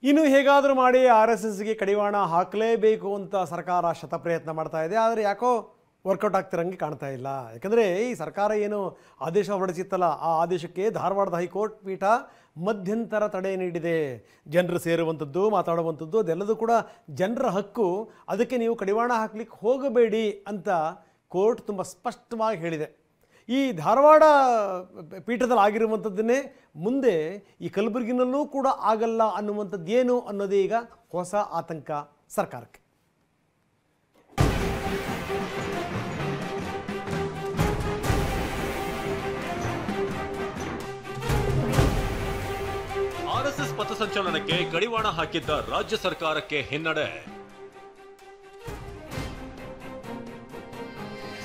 ಇನ್ನು ಹೇಗಾದರೂ ಮಾಡಿ RSSಗೆ ಕಡಿವಾಣ ಹಾಕಲೇಬೇಕು ಅಂತ ಸರ್ಕಾರ ಶತಪ್ರಯತ್ನ ಮಾಡ್ತಾ ಇದೆ. ಆದರೆ ಯಾಕೋ ವರ್ಕೌಟ್ ಆಗ್ತಿರಂಗೆ ಕಾಣ್ತಾ ಇಲ್ಲ. ಯಾಕಂದರೆ ಈ ಸರ್ಕಾರ ಏನು ಆದೇಶ ಹೊರಡಿಸಿತ್ತಲ್ಲ, ಆ ಆದೇಶಕ್ಕೆ ಧಾರವಾಡದ ಹೈಕೋರ್ಟ್ ಪೀಠ ಮಧ್ಯಂತರ ತಡೆ ನೀಡಿದೆ. ಜನರು ಸೇರುವಂಥದ್ದು, ಮಾತಾಡುವಂಥದ್ದು ಅದೆಲ್ಲದೂ ಕೂಡ ಜನರ ಹಕ್ಕು. ಅದಕ್ಕೆ ನೀವು ಕಡಿವಾಣ ಹಾಕ್ಲಿಕ್ಕೆ ಹೋಗಬೇಡಿ ಅಂತ ಕೋರ್ಟ್ ತುಂಬ ಸ್ಪಷ್ಟವಾಗಿ ಹೇಳಿದೆ. ಈ ಧಾರವಾಡ ಪೀಠದಲ್ಲಿ ಆಗಿರುವಂಥದ್ದನ್ನೇ ಮುಂದೆ ಈ ಕಲಬುರಗಿನಲ್ಲೂ ಕೂಡ ಆಗಲ್ಲ ಅನ್ನುವಂಥದ್ದೇನು ಅನ್ನೋದೇ ಈಗ ಹೊಸ ಆತಂಕ ಸರ್ಕಾರಕ್ಕೆ. ಆರ್ಎಸ್ಎಸ್ ಪಥಸಂಚಲನಕ್ಕೆ ಕಡಿವಾಣ ಹಾಕಿದ್ದ ರಾಜ್ಯ ಸರ್ಕಾರಕ್ಕೆ ಹಿನ್ನಡೆ.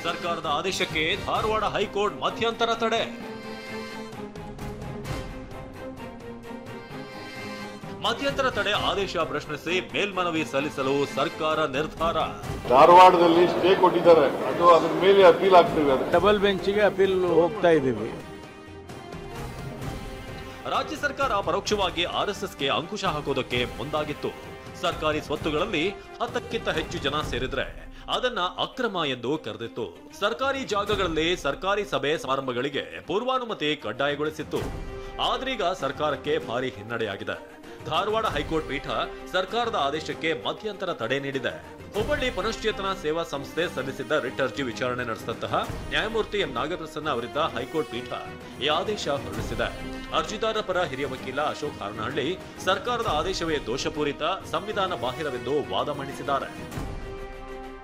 ಸರ್ಕಾರದ ಆದೇಶಕ್ಕೆ ಧಾರವಾಡ ಹೈಕೋರ್ಟ್ ಮಧ್ಯಂತರ ತಡೆ. ಮಧ್ಯಂತರ ತಡೆ ಆದೇಶ ಪ್ರಶ್ನಿಸಿ ಮೇಲ್ಮನವಿ ಸಲ್ಲಿಸಲು ಸರ್ಕಾರ ನಿರ್ಧಾರ. ಧಾರವಾಡದಲ್ಲಿ ಸ್ಟೇ ಕೊಟ್ಟಿದ್ದಾರೆ, ಅದು ಅದರ ಮೇಲೆ ಅಪೀಲ್ ಆಗ್ತದೆ. ಡಬಲ್ ಬೆಂಚ್ಗೆ ಅಪೀಲ್ ಹೋಗ್ತಾ ಇದ್ದೀವಿ. ರಾಜ್ಯ ಸರ್ಕಾರ ಪರೋಕ್ಷವಾಗಿ ಆರ್ಎಸ್ಎಸ್ಗೆ ಅಂಕುಶ ಹಾಕೋದಕ್ಕೆ ಮುಂದಾಗಿತ್ತು. ಸರ್ಕಾರಿ ಸ್ವತ್ತುಗಳಲ್ಲಿ 10ಕ್ಕಿಂತ ಹೆಚ್ಚು ಜನ ಸೇರಿದ್ರೆ ಅದನ್ನ ಅಕ್ರಮ ಎಂದು ಕರೆದಿತ್ತು. ಸರ್ಕಾರಿ ಜಾಗಗಳಲ್ಲಿ ಸರ್ಕಾರಿ ಸಭೆ ಸಮಾರಂಭಗಳಿಗೆ ಪೂರ್ವಾನುಮತಿ ಕಡ್ಡಾಯಗೊಳಿಸಿತ್ತು. ಆದ್ರೀಗ ಸರ್ಕಾರಕ್ಕೆ ಭಾರಿ ಹಿನ್ನಡೆಯಾಗಿದೆ. ಧಾರವಾಡ ಹೈಕೋರ್ಟ್ ಪೀಠ ಸರ್ಕಾರದ ಆದೇಶಕ್ಕೆ ಮಧ್ಯಂತರ ತಡೆ ನೀಡಿದೆ. ಹುಬ್ಬಳ್ಳಿ ಪುನಶ್ಚೇತನ ಸೇವಾ ಸಂಸ್ಥೆ ಸಲ್ಲಿಸಿದ್ದ ರಿಟ್ ಅರ್ಜಿ ವಿಚಾರಣೆ ನಡೆಸಿದಂತಹ ನ್ಯಾಯಮೂರ್ತಿ ಎಂ ನಾಗಪ್ರಸನ್ನ ಅವರಿದ್ದ ಹೈಕೋರ್ಟ್ ಪೀಠ ಈ ಆದೇಶ ಹೊರಡಿಸಿದೆ. ಅರ್ಜಿದಾರರ ಪರ ಹಿರಿಯ ವಕೀಲ ಅಶೋಕ್ ಹಾರನಹಳ್ಳಿ ಸರ್ಕಾರದ ಆದೇಶವೇ ದೋಷಪೂರಿತ, ಸಂವಿಧಾನ ಬಾಹಿರವೆಂದು ವಾದ ಮಂಡಿಸಿದ್ದಾರೆ.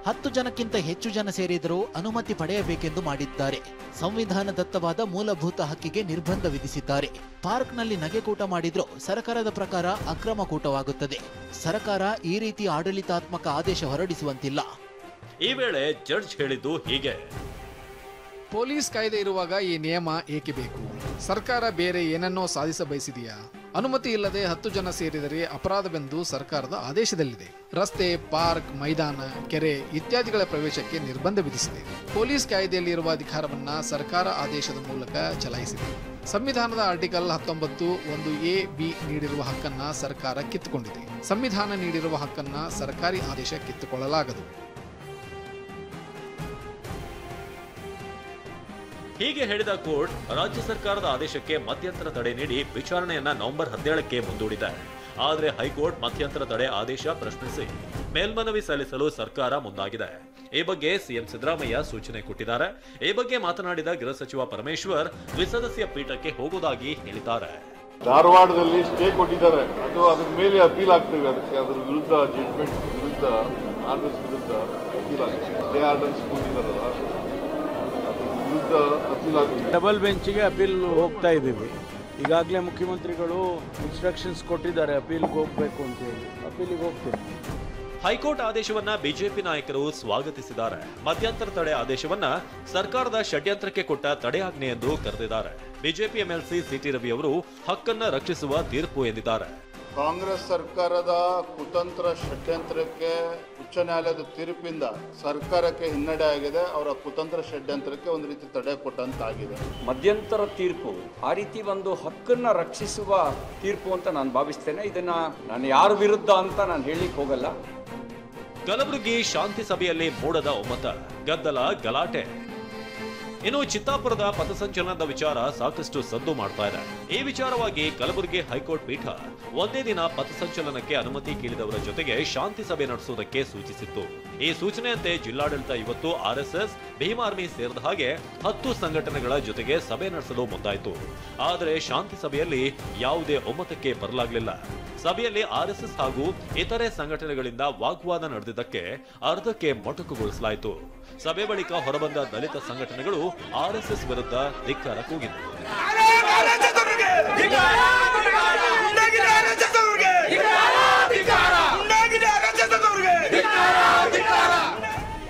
10 ಜನಕ್ಕಿಂತ ಹೆಚ್ಚು ಜನ ಸೇರಿದರೂ ಅನುಮತಿ ಪಡೆಯಬೇಕೆಂದು ಮಾಡಿದ್ದಾರೆ. ಸಂವಿಧಾನದತ್ತವಾದ ಮೂಲಭೂತ ಹಕ್ಕಿಗೆ ನಿರ್ಬಂಧ ವಿಧಿಸಿದ್ದಾರೆ. ಪಾರ್ಕ್ನಲ್ಲಿ ನಗೆಕೂಟ ಮಾಡಿದ್ರೂ ಸರ್ಕಾರದ ಪ್ರಕಾರ ಅಕ್ರಮ ಕೂಟವಾಗುತ್ತದೆ. ಸರ್ಕಾರ ಈ ರೀತಿ ಆಡಳಿತಾತ್ಮಕ ಆದೇಶ ಹೊರಡಿಸುವಂತಿಲ್ಲ. ಈ ವೇಳೆ ಜಡ್ಜ್ ಹೇಳಿದ್ದು ಹೀಗೆ: ಪೊಲೀಸ್ ಕಾಯ್ದೆ ಇರುವಾಗ ಈ ನಿಯಮ ಏಕೆ ಬೇಕು? ಸರ್ಕಾರ ಬೇರೆ ಏನನ್ನೋ ಸಾಧಿಸ ಬಯಸಿದೆಯಾ? ಅನುಮತಿ ಇಲ್ಲದೆ 10 ಜನ ಸೇರಿದರೆ ಅಪರಾಧವೆಂದು ಸರ್ಕಾರದ ಆದೇಶದಲ್ಲಿದೆ. ರಸ್ತೆ, ಪಾರ್ಕ್, ಮೈದಾನ, ಕೆರೆ ಇತ್ಯಾದಿಗಳ ಪ್ರವೇಶಕ್ಕೆ ನಿರ್ಬಂಧ ವಿಧಿಸಿದೆ. ಪೊಲೀಸ್ ಕಾಯ್ದೆಯಲ್ಲಿ ಇರುವ ಅಧಿಕಾರವನ್ನ ಸರ್ಕಾರ ಆದೇಶದ ಮೂಲಕ ಚಲಾಯಿಸಿದೆ. ಸಂವಿಧಾನದ ಆರ್ಟಿಕಲ್ 19(1)(a)(b) ನೀಡಿರುವ ಹಕ್ಕನ್ನ ಸರ್ಕಾರ ಕಿತ್ತುಕೊಂಡಿದೆ. ಸಂವಿಧಾನ ನೀಡಿರುವ ಹಕ್ಕನ್ನ ಸರ್ಕಾರಿ ಆದೇಶ ಕಿತ್ತುಕೊಳ್ಳಲಾಗದು. ಹೀಗೆ ಹೇಳಿದ ಕೋರ್ಟ್ ರಾಜ್ಯ ಸರ್ಕಾರದ ಆದೇಶಕ್ಕೆ ಮಧ್ಯಂತರ ತಡೆ ನೀಡಿ ವಿಚಾರಣೆಯನ್ನ ನವೆಂಬರ್ 17ಕ್ಕೆ ಮುಂದೂಡಿದೆ. ಆದರೆ ಹೈಕೋರ್ಟ್ ಮಧ್ಯಂತರ ತಡೆ ಆದೇಶ ಪ್ರಶ್ನಿಸಿ ಮೇಲ್ಮನವಿ ಸಲ್ಲಿಸಲು ಸರ್ಕಾರ ಮುಂದಾಗಿದೆ. ಈ ಬಗ್ಗೆ ಸಿಎಂ ಸಿದ್ದರಾಮಯ್ಯ ಸೂಚನೆ ಕೊಟ್ಟಿದ್ದಾರೆ. ಈ ಬಗ್ಗೆ ಮಾತನಾಡಿದ ಗೃಹ ಸಚಿವ ಪರಮೇಶ್ವರ್ ದ್ವಿಸದಸ್ಯ ಪೀಠಕ್ಕೆ ಹೋಗುವುದಾಗಿ ಹೇಳಿದ್ದಾರೆ. ಧಾರವಾಡದಲ್ಲಿ ಸ್ಟೇ ಕೊಟ್ಟಿದ್ದಾರೆ, ಅದು ಅದರ ಮೇಲೆ ಅಪೀಲ್ ಆಗ್ತದೆ. ಅದಕ್ಕೆ ಅದರ ವಿರುದ್ಧ ಜಡ್ಜ್ಮೆಂಟ್ ವಿರುದ್ಧ ಆರ್ಡರ್ಸ್ ವಿರುದ್ಧ ಅಪೀಲ್ ಆಗ್ತದೆ. ಸ್ಟೇ ಆರ್ಡರ್ಸ್ ಕೊಟ್ಟಿದ್ದಾರಲ್ಲ, ಡಬಲ್ ಬೆಂಚ್ಗೆ ಅಪೀಲ್ ಹೋಗ್ತಾ ಇದ್ದೀವಿ. ಈಗಾಗಲೇ ಮುಖ್ಯಮಂತ್ರಿಗಳು ಇನ್ಸ್ಟ್ರಕ್ಷನ್ಸ್ ಕೊಟ್ಟಿದ್ದಾರೆ ಅಪೀಲ್ಗೆ ಹೋಗಬೇಕು ಅಂತ ಹೇಳಿ. ಅಪೀಲಿಗೆ ಹೋಗ್ತೀವಿ. ಹೈಕೋರ್ಟ್ ಆದೇಶವನ್ನ ಬಿಜೆಪಿ ನಾಯಕರು ಸ್ವಾಗತಿಸಿದ್ದಾರೆ. ಮಧ್ಯಂತರ ತಡೆ ಆದೇಶವನ್ನ ಸರ್ಕಾರದ ಷಡ್ಯಂತ್ರಕ್ಕೆ ಕೊಟ್ಟ ತಡೆಯಾಜ್ಞೆ ಎಂದು ಕರೆದಿದ್ದಾರೆ. ಬಿಜೆಪಿ ಎಂಎಲ್ಸಿ ಸಿಟಿ ರವಿ ಅವರು ಹಕ್ಕನ್ನ ರಕ್ಷಿಸುವ ತೀರ್ಪು ಎಂದಿದ್ದಾರೆ. ಕಾಂಗ್ರೆಸ್ ಸರ್ಕಾರದ ಕುತಂತ್ರ ಷಡ್ಯಂತ್ರಕ್ಕೆ ಉಚ್ಚ ನ್ಯಾಯಾಲಯದ ತೀರ್ಪಿಂದ ಸರ್ಕಾರಕ್ಕೆ ಹಿನ್ನಡೆ ಆಗಿದೆ. ಅವರ ಕುತಂತ್ರ ಷಡ್ಯಂತ್ರಕ್ಕೆ ಒಂದು ರೀತಿ ತಡೆ ಕೊಟ್ಟಂತಾಗಿದೆ. ಮಧ್ಯಂತರ ತೀರ್ಪು ಆ ರೀತಿ ಒಂದು ಹಕ್ಕನ್ನ ರಕ್ಷಿಸುವ ತೀರ್ಪು ಅಂತ ನಾನು ಭಾವಿಸ್ತೇನೆ. ಇದನ್ನ ನಾನು ಯಾರ ವಿರುದ್ಧ ಅಂತ ನಾನು ಹೇಳಲಿಕ್ಕೆ ಹೋಗಲ್ಲ. ಕಲಬುರಗಿ ಶಾಂತಿ ಸಭೆಯಲ್ಲಿ ಮೂಡದ ಒಮ್ಮತ, ಗದ್ದಲ, ಗಲಾಟೆ. ಇನ್ನು ಚಿತ್ತಾಪುರದ ಪಥಸಂಚಲನದ ವಿಚಾರ ಸಾಕಷ್ಟು ಸದ್ದು ಮಾಡ್ತಾ ಇದೆ. ಈ ವಿಚಾರವಾಗಿ ಕಲಬುರಗಿ ಹೈಕೋರ್ಟ್ ಪೀಠ ಒಂದೇ ದಿನ ಪಥಸಂಚಲನಕ್ಕೆ ಅನುಮತಿ ಕೇಳಿದವರ ಜೊತೆಗೆ ಶಾಂತಿ ಸಭೆ ನಡೆಸುವುದಕ್ಕೆ ಸೂಚಿಸಿತ್ತು. ಈ ಸೂಚನೆಯಂತೆ ಜಿಲ್ಲಾಡಳಿತ ಇವತ್ತು ಆರ್ಎಸ್ಎಸ್, ಭೀಮ್ ಆರ್ಮಿ ಸೇರಿದ ಹಾಗೆ 10 ಸಂಘಟನೆಗಳ ಜೊತೆಗೆ ಸಭೆ ನಡೆಸಲು ಮುಂದಾಯಿತು. ಆದರೆ ಶಾಂತಿ ಸಭೆಯಲ್ಲಿ ಯಾವುದೇ ಒಮ್ಮತಕ್ಕೆ ಬರಲಾಗಲಿಲ್ಲ. ಸಭೆಯಲ್ಲಿ ಆರ್ಎಸ್ಎಸ್ ಹಾಗೂ ಇತರೆ ಸಂಘಟನೆಗಳಿಂದ ವಾಗ್ವಾದ ನಡೆದಿದ್ದಕ್ಕೆ ಅರ್ಧಕ್ಕೆ ಮೊಟಕುಗೊಳಿಸಲಾಯಿತು. ಸಭೆ ಬಳಿಕ ಹೊರಬಂದ ದಲಿತ ಸಂಘಟನೆಗಳು ಆರ್ಎಸ್ಎಸ್ ವಿರುದ್ಧ ಧಿಕ್ಕಾರ ಕೂಗಿದರು.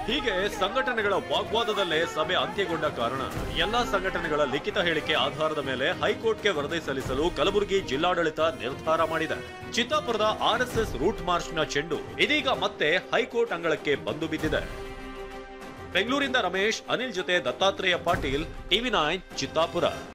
ಹೀಗೆ ಸಂಘಟನೆಗಳ ವಾಗ್ವಾದದಲ್ಲೇ ಸಭೆ ಅಂತ್ಯಗೊಂಡ ಕಾರಣ ಎಲ್ಲಾ ಸಂಘಟನೆಗಳ ಲಿಖಿತ ಹೇಳಿಕೆ ಆಧಾರದ ಮೇಲೆ ಹೈಕೋರ್ಟ್ಗೆ ವರದಿ ಸಲ್ಲಿಸಲು ಕಲಬುರಗಿ ಜಿಲ್ಲಾಡಳಿತ ನಿರ್ಧಾರ ಮಾಡಿದೆ. ಚಿತ್ತಾಪುರದ ಆರ್ಎಸ್ಎಸ್ ರೂಟ್ ಮಾರ್ಚ್ನ ಚೆಂಡು ಇದೀಗ ಮತ್ತೆ ಹೈಕೋರ್ಟ್ ಅಂಗಳಕ್ಕೆ ಬಂದು ಬಿದ್ದಿದೆ. ಬೆಂಗಳೂರಿಂದ ರಮೇಶ್, ಅನಿಲ್ ಜೊತೆ ದತ್ತಾತ್ರೇಯ ಪಾಟೀಲ್, ಟಿವಿ9 ಚಿತ್ತಾಪುರ.